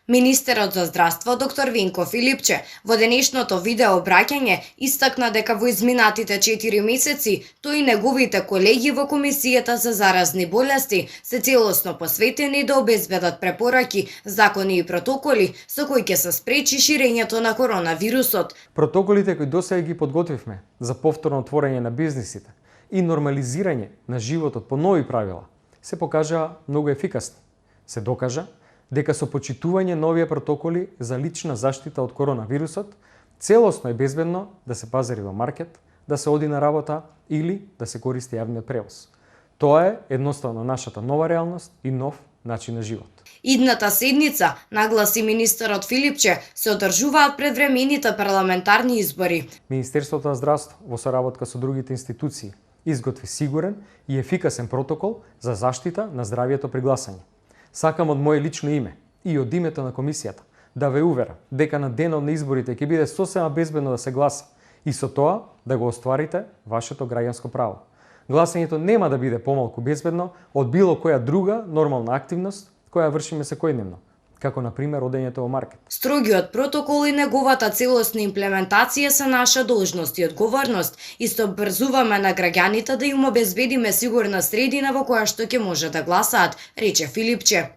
Министерот за здравство доктор Венко Филипче во денешното видео обраќање истакна дека во изминатите 4 месеци тој и неговите колеги во Комисијата за заразни болести се целосно посветени да обезбедат препораки, закони и протоколи со кои ќе се спречи ширењето на коронавирусот. Протоколите кои досега ги подготвивме за повторно отворање на бизнисите и нормализирање на животот по нови правила се покажаа многу ефикасни. Се докажа дека со почитување на овие протоколи за лична заштита од коронавирусот, целосно е безбедно да се пазари во маркет, да се оди на работа или да се користи јавниот превоз. Тоа е едноставно нашата нова реалност и нов начин на живот. Идната седница, нагласи министерот Филипче, се одржуваат предвремените парламентарни избори. Министерството на здравство во соработка со другите институции изготви сигурен и ефикасен протокол за заштита на здравието при гласање. Сакам од моje лично име и од името на комисијата да ве уверам дека на денот на изборите ќе биде сосема безбедно да се гласа и со тоа да го остварите вашето граѓанско право. Гласањето нема да биде помалку безбедно од било која друга нормална активност која вршиме секојдневно, како на пример одењето во маркет. Строгиот протокол и неговата целосна имплементација се наша должност и одговорност и што брзуваме на граѓаните да им обезбедиме сигурна средина во која што ќе може да гласаат, рече Филипче.